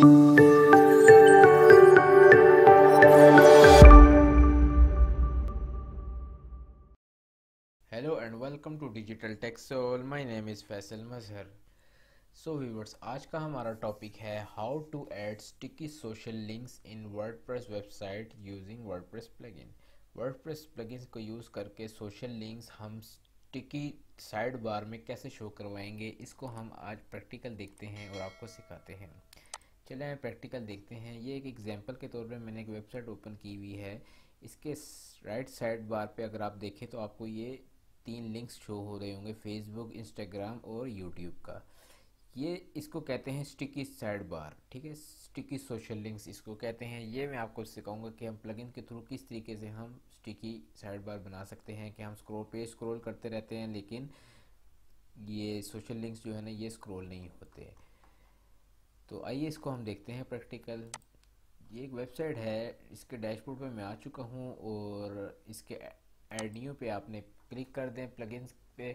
Hello and welcome to digital tech soul. My name is Faisal Mazhar. So viewers, आज का हमारा topic है how to add sticky social links in WordPress website using WordPress plugin. WordPress plugin को use करके social links हम sticky side bar में कैसे show करवाएंगे, इसको हम आज प्रैक्टिकल देखते हैं और आपको सिखाते हैं। चलिए हम प्रैक्टिकल देखते हैं। ये एक एग्जांपल के तौर पे मैंने एक वेबसाइट ओपन की हुई है। इसके राइट साइड बार पे अगर आप देखें तो आपको ये 3 लिंक्स शो हो रहे होंगे, फेसबुक, इंस्टाग्राम और यूट्यूब का। ये इसको कहते हैं स्टिकी साइड बार, ठीक है। स्टिकी सोशल लिंक्स इसको कहते हैं। ये मैं आपको सिखाऊंगा कि हम प्लगइन के थ्रू किस तरीके से हम स्टिकी साइड बार बना सकते हैं कि हम स्क्रॉल करते रहते हैं लेकिन ये सोशल लिंक्स जो है ना ये स्क्रॉल नहीं होते। तो आइए इसको हम देखते हैं प्रैक्टिकल। ये एक वेबसाइट है, इसके डैशबोर्ड पे मैं आ चुका हूँ और इसके एडियो पे आपने क्लिक कर दें प्लगइन्स पे,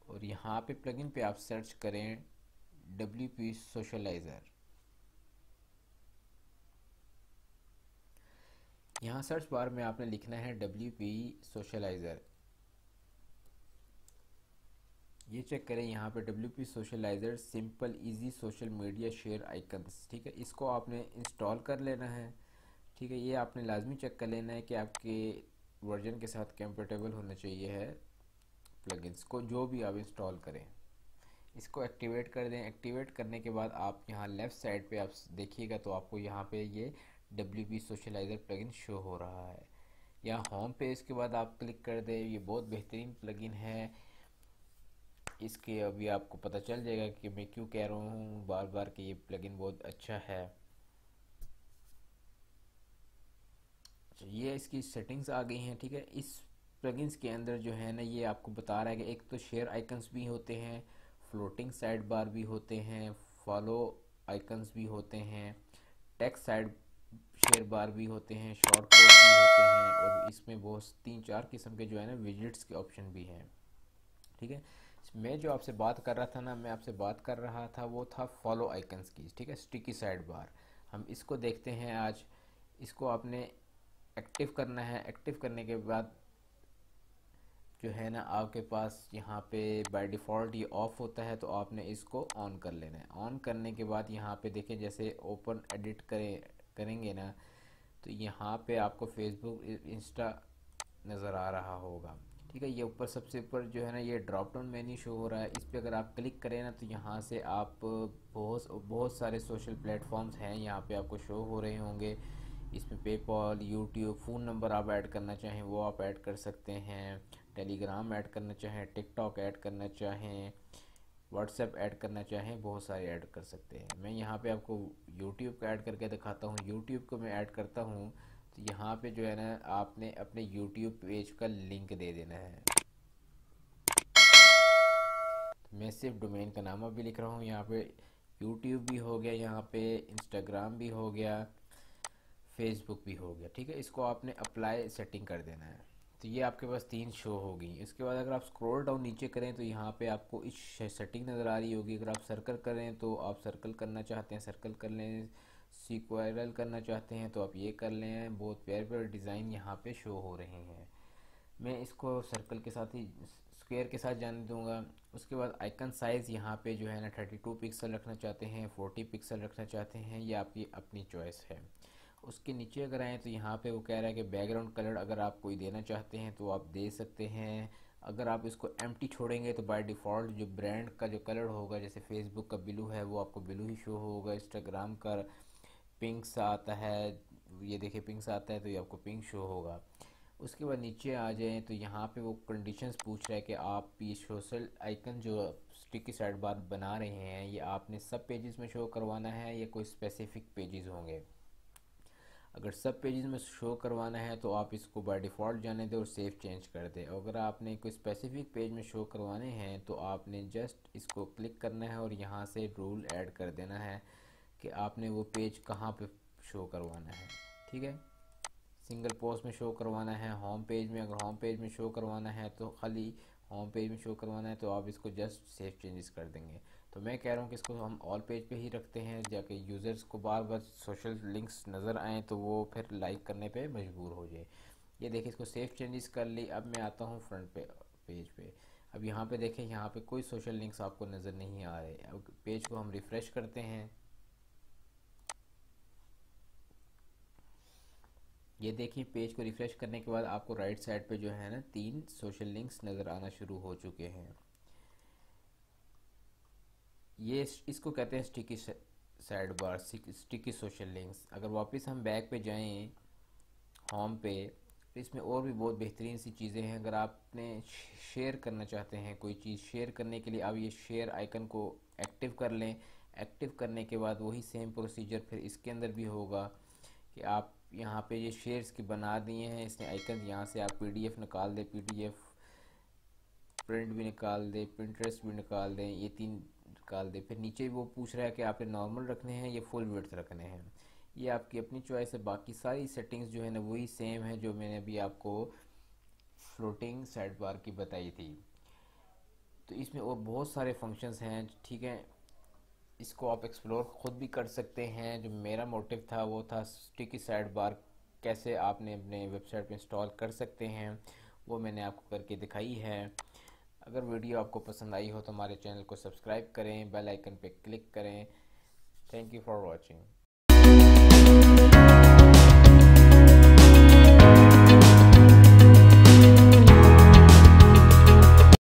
और यहाँ पे प्लगइन पे आप सर्च करें WP सोशलाइज़र। यहाँ सर्च बार में आपने लिखना है WP सोशलाइज़र। ये चेक करें यहाँ पे WP Socializer simple easy social media share icons, ठीक है। इसको आपने इंस्टॉल कर लेना है, ठीक है। ये आपने लाजमी चेक कर लेना है कि आपके वर्जन के साथ कंपेटेबल होना चाहिए है प्लगइन्स को, जो भी आप इंस्टॉल करें। इसको एक्टिवेट कर दें। एक्टिवेट करने के बाद आप यहाँ लेफ़्ट साइड पे आप देखिएगा तो आपको यहाँ पे ये WP सोशलाइज़र प्लगइन शो हो रहा है। यहाँ होम पेज के बाद आप क्लिक कर दें। ये बहुत बेहतरीन प्लगइन है। इसके अभी आपको पता चल जाएगा कि मैं क्यों कह रहा हूँ बार बार कि ये प्लगइन बहुत अच्छा है। ये इसकी सेटिंग्स आ गई हैं, ठीक है। इस प्लगइन्स के अंदर जो है ना ये आपको बता रहा है कि एक तो शेयर आइकन्स भी होते हैं, फ्लोटिंग साइड बार भी होते हैं, फॉलो आइकन्स भी होते हैं, टेक्स्ट साइड शेयर बार भी होते हैं, शॉर्ट कोड भी होते हैं, और इसमें बहुत 3-4 किस्म के जो है ना विजिट्स के ऑप्शन भी हैं, ठीक है। मैं जो आपसे बात कर रहा था ना, मैं आपसे बात कर रहा था वो था फॉलो आइकन्स की, ठीक है, स्टिकी साइड बार। हम इसको देखते हैं आज। इसको आपने एक्टिव करना है। एक्टिव करने के बाद जो है ना आपके पास यहाँ पे बाय डिफ़ॉल्ट ये ऑफ होता है, तो आपने इसको ऑन कर लेना है। ऑन करने के बाद यहाँ पे देखें, जैसे ओपन एडिट करेंगे ना तो यहाँ पे आपको फेसबुक, इंस्टा नज़र आ रहा होगा, ठीक है। ये ऊपर सबसे ऊपर जो है ना ये ड्रॉप डाउन मेन्यू शो हो रहा है। इस पर अगर आप क्लिक करें ना तो यहाँ से आप बहुत सारे सोशल प्लेटफॉर्म्स हैं यहाँ पे आपको शो हो रहे होंगे। इसमें पेपॉल, यूट्यूब, फ़ोन नंबर आप ऐड करना चाहें वो आप ऐड कर सकते हैं, टेलीग्राम ऐड करना चाहें, टिकटॉक ऐड करना चाहें, व्हाट्सएप ऐड करना चाहें, बहुत सारे ऐड कर सकते हैं। मैं यहाँ पे आपको यूट्यूब का ऐड करके दिखाता हूँ। यूट्यूब को मैं ऐड करता हूँ तो यहाँ पे जो है ना आपने अपने यूट्यूब पेज का लिंक दे देना है। तो मैं सिर्फ डोमेन का नाम अभी लिख रहा हूँ। यहाँ पे यूट्यूब भी हो गया, यहाँ पे इंस्टाग्राम भी हो गया, फेसबुक भी हो गया, ठीक है। इसको आपने अप्लाई सेटिंग कर देना है। तो ये आपके पास 3 शो होगी। इसके बाद अगर आप स्क्रॉल डाउन नीचे करें तो यहाँ पे आपको इस सेटिंग नज़र आ रही होगी। अगर आप सर्कल करें तो आप सर्कल करना चाहते हैं सर्कल कर लें, सिक्वायरल करना चाहते हैं तो आप ये कर लें। बहुत प्यारे प्यारे डिज़ाइन यहाँ पे शो हो रहे हैं। मैं इसको सर्कल के साथ ही स्क्वायर के साथ जाने दूंगा। उसके बाद आइकन साइज़ यहाँ पे जो है ना 32 पिक्सल रखना चाहते हैं, 40 पिक्सल रखना चाहते हैं, ये आपकी अपनी चॉइस है। उसके नीचे अगर आएँ तो यहाँ पे वो कह रहा है कि बैकग्राउंड कलर अगर आप कोई देना चाहते हैं तो आप दे सकते हैं। अगर आप इसको एम्प्टी छोड़ेंगे तो बाय डिफ़ॉल्ट जो ब्रांड का जो कलर होगा, जैसे फेसबुक का ब्लू है वो आपको ब्लू ही शो होगा, इंस्टाग्राम का पिंक सा आता है, ये देखिए पिंक सा आता है तो ये आपको पिंक शो होगा। उसके बाद नीचे आ जाएं तो यहाँ पे वो कंडीशंस पूछ रहा है कि आप ये सोशल आइकन जो स्टिकी साइड बार बना रहे हैं ये आपने सब पेजेस में शो करवाना है या कोई स्पेसिफिक पेजेस होंगे। अगर सब पेजेस में शो करवाना है तो आप इसको बाय डिफ़ॉल्ट जाने दें और सेव चेंज कर दें। अगर आपने कोई स्पेसिफिक पेज में शो करवाने हैं तो आपने जस्ट इसको क्लिक करना है और यहाँ से रूल ऐड कर देना है कि आपने वो पेज कहाँ पे शो करवाना है, ठीक है। सिंगल पोस्ट में शो करवाना है, होम पेज में, अगर होम पेज में शो करवाना है तो खाली होम पेज में शो करवाना है तो आप इसको जस्ट सेव चेंजेस कर देंगे। तो मैं कह रहा हूँ कि इसको हम ऑल पेज पे ही रखते हैं, जाके यूज़र्स को बार बार सोशल लिंक्स नज़र आएँ तो वो फिर लाइक करने पे मजबूर हो जाए। ये देखिए, इसको सेव चेंजेस कर ली। अब मैं आता हूँ फ्रंट पे पेज पे। अब यहाँ पे देखें, यहाँ पे कोई सोशल लिंक्स आपको नज़र नहीं आ रहे। अब पेज को हम रिफ़्रेश करते हैं। ये देखिए, पेज को रिफ़्रेश करने के बाद आपको राइट साइड पे जो है ना 3 सोशल लिंक्स नज़र आना शुरू हो चुके हैं। ये इसको कहते हैं स्टिकी साइड बार, स्टिकी सोशल लिंक्स। अगर वापस हम बैक पे जाएं होम पे, तो इसमें और भी बहुत बेहतरीन सी चीज़ें हैं। अगर आपने शेयर करना चाहते हैं कोई चीज़, शेयर करने के लिए आप ये शेयर आइकन को एक्टिव कर लें। एक्टिव करने के बाद वही सेम प्रोसीजर फिर इसके अंदर भी होगा कि आप यहाँ पे ये शेयर्स की बना दिए हैं इसने आइकन। यहाँ से आप पीडीएफ निकाल दें, पीडीएफ प्रिंट भी निकाल दें, प्रिंटरेस्ट भी निकाल दें, ये 3 निकाल दें। फिर नीचे वो पूछ रहा है कि आपने नॉर्मल रखने हैं या फुल विड्थ रखने हैं। ये आपकी अपनी चॉइस है। बाकी सारी सेटिंग्स जो है ना वही सेम है जो मैंने अभी आपको फ्लोटिंग साइड बार की बताई थी। तो इसमें और बहुत सारे फंक्शंस हैं, ठीक है। इसको आप एक्सप्लोर खुद भी कर सकते हैं। जो मेरा मोटिव था वो था स्टिकी साइड बार कैसे आपने अपने वेबसाइट पे इंस्टॉल कर सकते हैं, वो मैंने आपको करके दिखाई है। अगर वीडियो आपको पसंद आई हो तो हमारे चैनल को सब्सक्राइब करें, बेल आइकन पे क्लिक करें। Thank you for watching.